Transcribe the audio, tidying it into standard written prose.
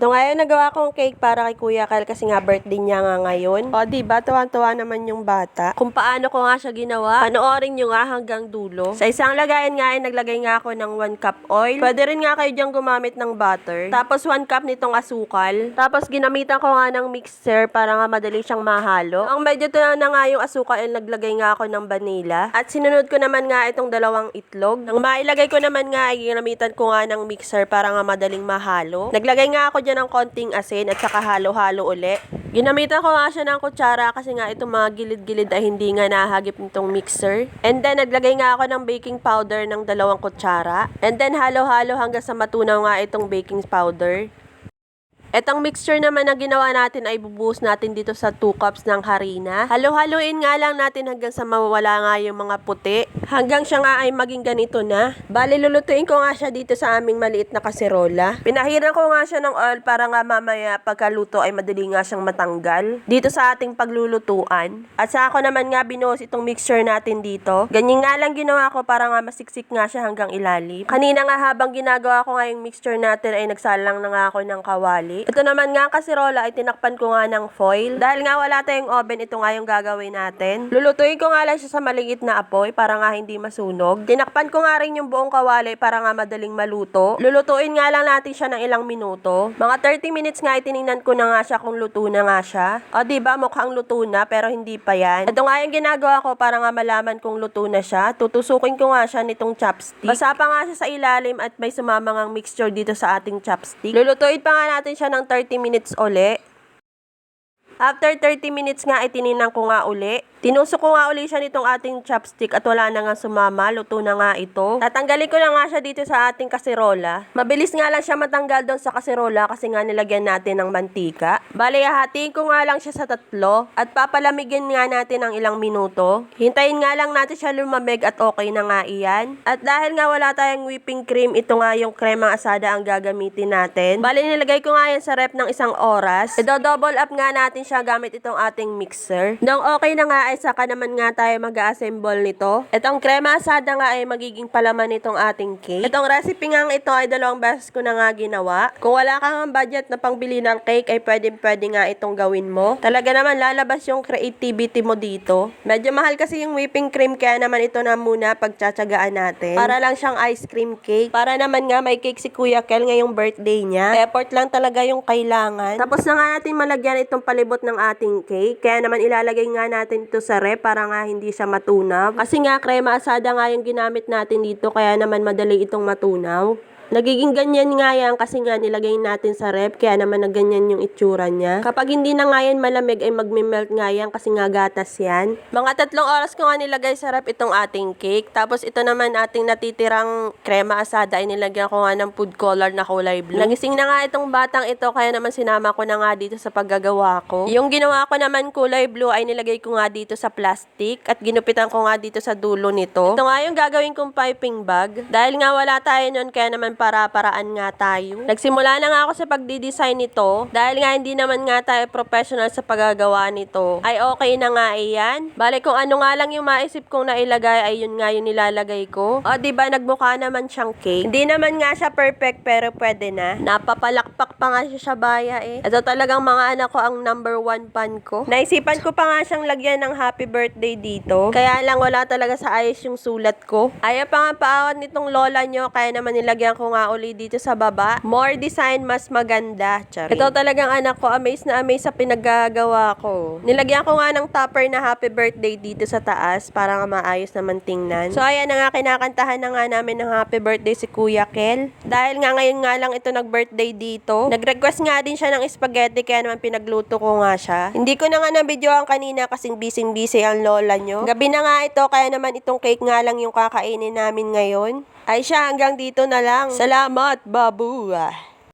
Ito nga yung nagawa kong cake para kay Kuya Kel kasi nga birthday niya nga ngayon. O diba, tuwan-tuwa naman yung bata. Kung paano ko nga siya ginawa, panoorin nyo nga hanggang dulo. Sa isang lagayan nga ay naglagay nga ako ng 1 cup oil. Pwede rin nga kayo diyang gumamit ng butter. Tapos 1 cup nitong asukal. Tapos ginamitan ko nga ng mixer para nga madali siyang mahalo. Ang medyo na nga yung asukal ay naglagay nga ako ng vanilla. At sinunod ko naman nga itong 2 itlog. Nang mailagay ko naman nga ay ginamitan ko nga ng mixer para nga madaling mahalo. Naglagay nga ako dyan ng konting asin at saka halo-halo uli. Ginamitan ko nga siya ng kutsara kasi nga itong mga gilid-gilid ay hindi nga nahagip nitong mixer. And then naglagay nga ako ng baking powder ng 2 kutsara. And then halo-halo hanggang sa matunaw nga itong baking powder. Etong mixture naman na ginawa natin ay bubuhos natin dito sa 2 cups ng harina. Halo-haluin nga lang natin hanggang sa mawala nga yung mga puti. Hanggang siya nga ay maging ganito na. Bali, lulutuin ko nga siya dito sa aming maliit na kaserola. Pinahiran ko nga siya ng oil para nga mamaya pagkaluto ay madali nga siyang matanggal. Dito sa ating paglulutuan. At sa ako naman nga binuhos itong mixture natin dito. Ganyan nga lang ginawa ko para nga masiksik nga siya hanggang ilalim. Kanina nga habang ginagawa ko nga yung mixture natin ay nagsalang na nga ako ng kawali. Ito naman nga kaserola ay tinakpan ko nga ng foil. Dahil nga wala tayong oven, ito nga yung gagawin natin. Lulutuin ko nga lang siya sa maliit na apoy para nga hindi masunog. Tinakpan ko nga rin yung buong kawali para nga madaling maluto. Lulutuin nga lang natin siya ng ilang minuto. Mga 30 minutes nga itiningnan ko na nga siya kung luto na nga siya. O diba, mukhang luto na pero hindi pa yan. Ito nga yung ginagawa ko para nga malaman kung luto na siya. Tutusukin ko nga siya nitong chopstick. Basa pa nga siya sa ilalim at may sumamangang mixture dito sa ating chopstick. Lulutuin pa nga natin siya ng 30 minutes uli. After 30 minutes nga, itiningnan ko nga uli. Tinusok ko nga uli siya nitong ating chopstick at wala na nga sumama. Luto na nga ito. Tatanggalin ko na nga siya dito sa ating kaserola. Mabilis nga lang siya matanggal doon sa kaserola kasi nga nilagyan natin ng mantika. Bale, hahatiin ko nga lang siya sa 3 at papalamigin nga natin ng ilang minuto. Hintayin nga lang natin siya lumamig at okay na nga iyan. At dahil nga wala tayong whipping cream, ito nga yung kremang asada ang gagamitin natin. Bale, nilagay ko nga yan sa ref ng 1 oras. I-double up nga natin siya gamit itong ating mixer. Nung okay na nga ay saka naman nga tayo mag-assemble nito. Itong krema asada nga ay magiging palaman nitong ating cake. Itong recipe nga ito ay 2 beses ko na nga ginawa. Kung wala kang budget na pangbili ng cake ay pwede nga itong gawin mo. Talaga naman lalabas yung creativity mo dito. Medyo mahal kasi yung whipping cream kaya naman ito na muna pagtsatsagaan natin. Para lang siyang ice cream cake. Para naman nga may cake si Kuya Kel ngayong birthday niya. Effort lang talaga yung kailangan. Tapos na nga natin malagyan itong palibot ng ating cake. Kaya naman ilalagay nga natin ito sa ref para nga hindi siya matunaw. Kasi nga krema asada nga yung ginamit natin dito kaya naman madali itong matunaw. Nagiging ganyan nga yan kasi nga nilagay natin sa ref kaya naman na ganyan yung itsura niya. Kapag hindi na nga yan malamig ay magme-melt nga yan kasi nga gatas yan. Mga 3 oras ko nga nilagay sa ref itong ating cake. Tapos ito naman ating natitirang krema asada ay nilagyan ko nga ng food color na kulay blue. Nagising na nga itong batang ito kaya naman sinama ko na nga dito sa paggagawa ko. Yung ginawa ko naman kulay blue ay nilagay ko nga dito sa plastic at ginupitan ko nga dito sa dulo nito. Ito nga yung gagawin kong piping bag. Dahil nga wala tayo nun kaya naman para-paraan nga tayo. Nagsimula na nga ako sa pagdi-design nito. Dahil nga hindi naman nga tayo professional sa paggagawa nito. Ay okay na nga iyan. Bale kung ano nga lang yung maisip kong nailagay ay yun nga yung nilalagay ko. O diba nagmukha naman siyang cake. Hindi naman nga siya perfect pero pwede na. Napapalakpak pa nga siya sa baya eh. Ito talagang mga anak ko ang number 1 fan ko. Naisipan ko pa nga siyang lagyan ng happy birthday dito. Kaya lang wala talaga sa ayos yung sulat ko. Ayaw pa nga paawat nitong lola nyo kaya naman nilagyan ko nga uli dito sa baba. More design, mas maganda. Charing. Ito talagang anak ko, amazed na amazed sa pinagagawa ko. Nilagyan ko nga ng topper na happy birthday dito sa taas para nga maayos naman tingnan. So ayan na nga, kinakantahan na nga namin ng happy birthday si Kuya Kel. Dahil nga ngayon nga lang ito nag-birthday dito. Nag-request nga din siya ng spaghetti kaya naman pinagluto ko nga siya. Hindi ko na nga na-videoan kanina kasing busy ang lola nyo. Gabi na nga ito kaya naman itong cake nga lang yung kakainin namin ngayon. Ay siya, hanggang dito na lang. Salamat, babu.